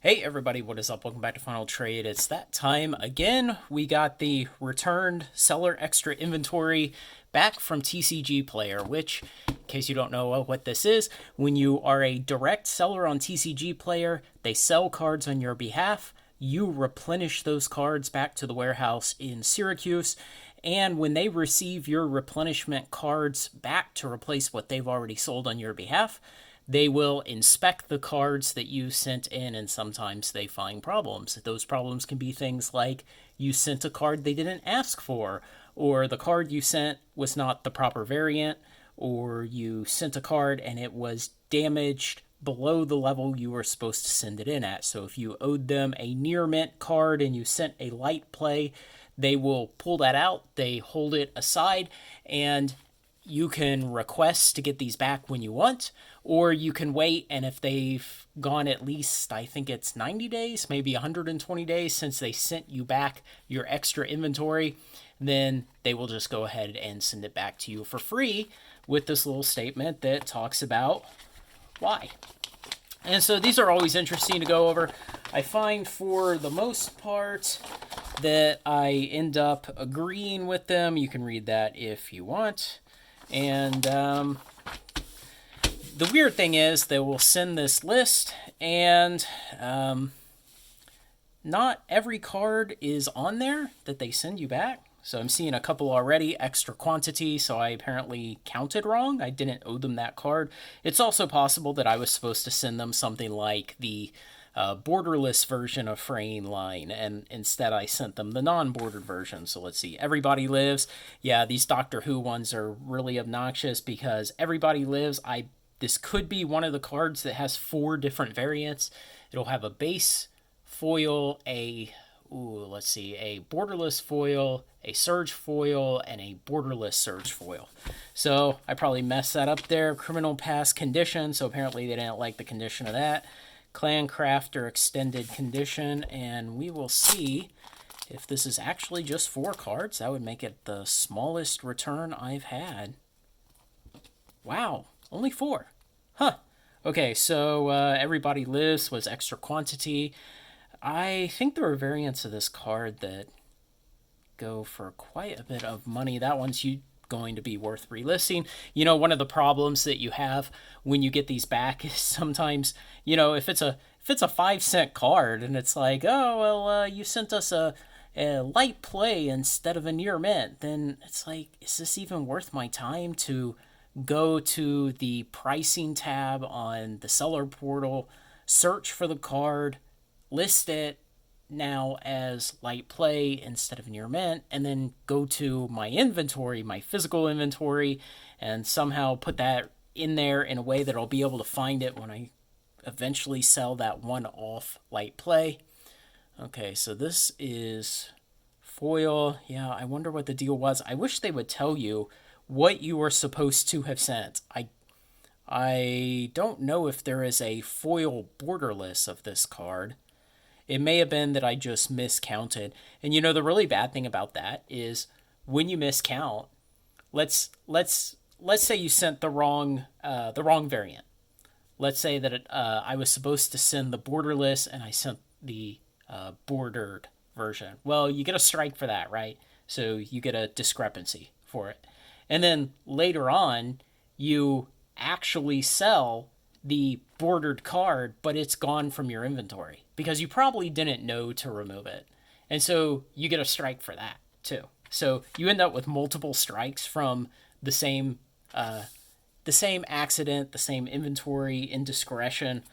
Hey everybody, what is up? Welcome back to Final Trade. It's that time again. We got the returned seller extra inventory back from TCGplayer, which, in case you don't know what this is, when you are a direct seller on TCGplayer, they sell cards on your behalf. You replenish those cards back to the warehouse in Syracuse, and when they receive your replenishment cards back to replace what they've already sold on your behalf, they will inspect the cards that you sent in, and sometimes they find problems. Those problems can be things like you sent a card they didn't ask for, or the card you sent was not the proper variant, or you sent a card and it was damaged below the level you were supposed to send it in at. So if you owed them a near mint card and you sent a light play, they will pull that out, they hold it aside, and you can request to get these back when you want, or you can wait, and if they've gone at least, I think it's 90 days, maybe 120 days since they sent you back your extra inventory, then they will just go ahead and send it back to you for free with this little statement that talks about why. And so these are always interesting to go over. I find for the most part that I end up agreeing with them. You can read that if you want. And the weird thing is they will send this list, and not every card is on there that they send you back. So I'm seeing a couple already, extra quantity, so I apparently counted wrong. I didn't owe them that card. It's also possible that I was supposed to send them something like the borderless version of Fraying Line, and instead I sent them the non-bordered version. So let's see, Everybody Lives. Yeah, these Doctor Who ones are really obnoxious because Everybody Lives, this could be one of the cards that has 4 different variants. It'll have a base foil, a borderless foil, a surge foil, and a borderless surge foil. So I probably messed that up there. Criminal Past Condition, so apparently they didn't like the condition of that. Clan Crafter Extended Condition, and we will see if this is actually just 4 cards. That would make it the smallest return I've had. Wow, only 4. Huh. Okay, so Everybody Lives was extra quantity. I think there are variants of this card that go for quite a bit of money. That one's going to be worth relisting. You know, one of the problems that you have when you get these back is sometimes, you know, if it's a 5-cent card and it's like, oh well, you sent us a light play instead of a near mint, then it's like, is this even worth my time to go to the pricing tab on the seller portal, search for the card, list it now as light play instead of near mint, and then go to my inventory, my physical inventory, and somehow put that in there in a way that I'll be able to find it when I eventually sell that one-off light play. Okay, so this is foil. Yeah, I wonder what the deal was. I wish they would tell you what you were supposed to have sent. I don't know if there is a foil borderless of this card. It may have been that I just miscounted. And you know, the really bad thing about that is when you miscount, let's say you sent the wrong variant. Let's say that I was supposed to send the borderless and I sent the bordered version. Well, you get a strike for that, right? So you get a discrepancy for it. And then later on, you actually sell the bordered card, but it's gone from your inventory because you probably didn't know to remove it. And so you get a strike for that too. So you end up with multiple strikes from the same accident, the same inventory indiscretion.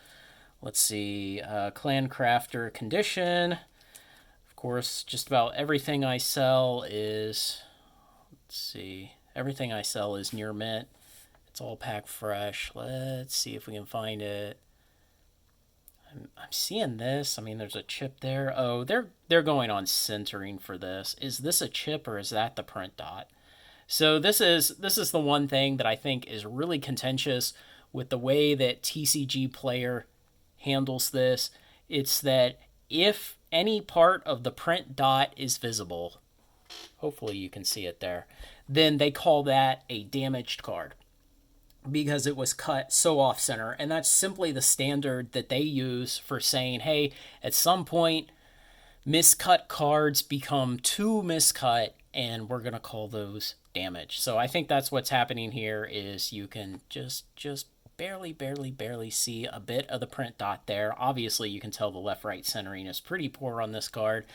Let's see, Clan Crafter Condition. Of course, just about everything I sell is, everything I sell is near mint. It's all packed fresh. Let's see if we can find it. I'm seeing this. I mean, there's a chip there. Oh, they're going on centering for this. Is this a chip or is that the print dot? So this is the one thing that I think is really contentious with the way that TCGplayer handles this. It's that if any part of the print dot is visible, hopefully you can see it there, then they call that a damaged card. because it was cut so off center. And that's simply the standard that they use for saying, hey, at some point, miscut cards become too miscut, and we're going to call those damage. So I think that's what's happening here is you can just barely see a bit of the print dot there. Obviously, you can tell the left-right centering is pretty poor on this card.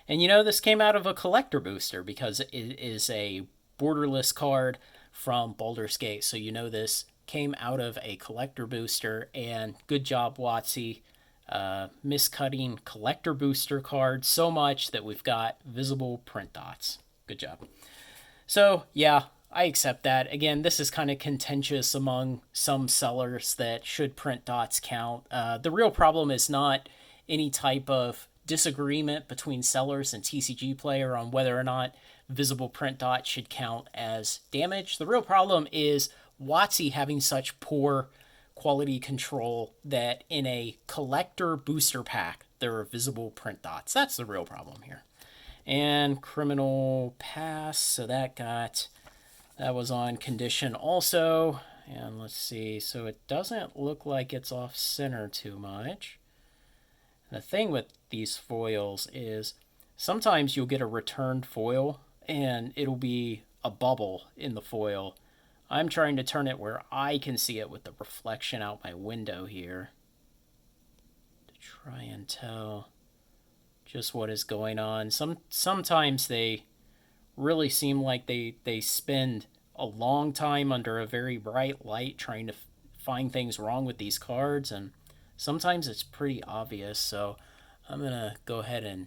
And this came out of a collector booster because it is a borderless card from Baldur's Gate. So this came out of a collector booster, and good job, WotC. Miscutting collector booster cards so much that we've got visible print dots. Good job. So, yeah, I accept that. Again, this is kind of contentious among some sellers that should print dots count. The real problem is not any type of disagreement between sellers and TCGplayer on whether or not visible print dots should count as damage. The real problem is WotC having such poor quality control that in a collector booster pack there are visible print dots. That's the real problem here. And criminal pass, so that was on condition also. And let's see, so it doesn't look like it's off center too much. The thing with these foils is sometimes you'll get a returned foil and it'll be a bubble in the foil. I'm trying to turn it where I can see it with the reflection out my window here to try and tell just what is going on. Sometimes they really seem like they spend a long time under a very bright light trying to find things wrong with these cards, and sometimes it's pretty obvious. So I'm going to go ahead and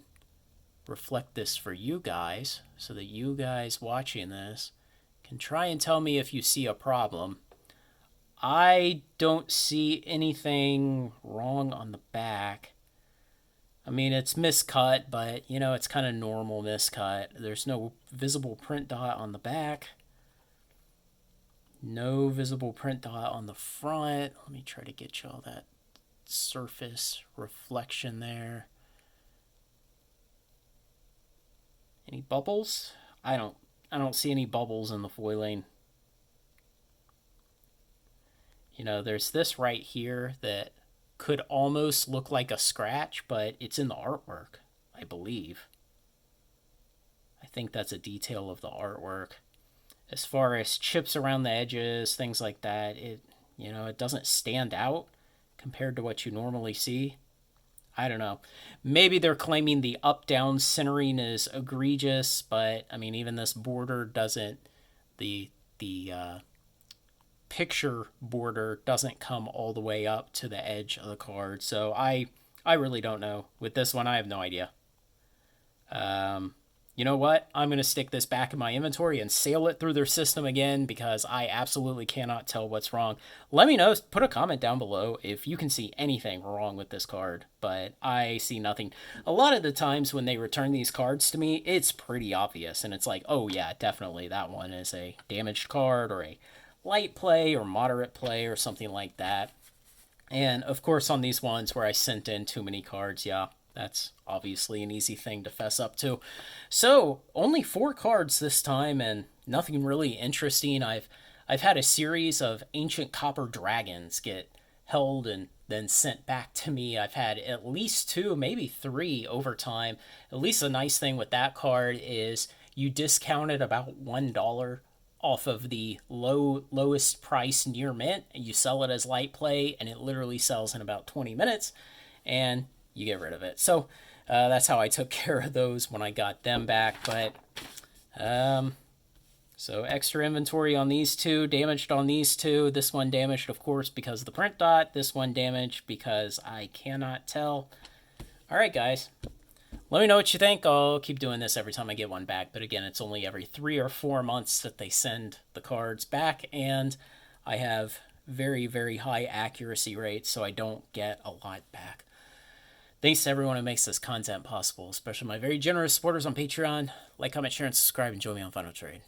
reflect this for you guys so that you guys watching this can try and tell me if you see a problem. I don't see anything wrong on the back. I mean, it's miscut, but, it's kind of normal miscut. There's no visible print dot on the back. No visible print dot on the front. Let me try to get y'all that surface reflection there. Any bubbles? I don't see any bubbles in the foiling. There's this right here that could almost look like a scratch, but it's in the artwork, I believe. I think that's a detail of the artwork. As far as chips around the edges, things like that, it doesn't stand out compared to what you normally see. I don't know. Maybe they're claiming the up-down centering is egregious, but I mean, even this border doesn't, the picture border doesn't come all the way up to the edge of the card. So I really don't know. With this one, I have no idea. You know what? I'm going to stick this back in my inventory and sail it through their system again because I absolutely cannot tell what's wrong. Let me know. Put a comment down below if you can see anything wrong with this card, but I see nothing. A lot of the times when they return these cards to me, it's pretty obvious, and it's like, oh yeah, definitely that one is a damaged card or a light play or moderate play or something like that. And of course on these ones where I sent in too many cards, yeah, that's obviously an easy thing to fess up to. So only 4 cards this time and nothing really interesting. I've had a series of ancient copper dragons get held and then sent back to me. I've had at least 2, maybe 3 over time. At least the nice thing with that card is you discount it about $1 off of the lowest price near mint. You sell it as light play and it literally sells in about 20 minutes and you get rid of it. So that's how I took care of those when I got them back. But so extra inventory on these 2, damaged on these 2. This one damaged, of course, because of the print dot. This one damaged because I cannot tell. All right, guys. Let me know what you think. I'll keep doing this every time I get one back. But again, it's only every 3 or 4 months that they send the cards back. And I have very, very high accuracy rates, so I don't get a lot back. Thanks to everyone who makes this content possible, especially my very generous supporters on Patreon. Like, comment, share, and subscribe, and join me on Final Trade.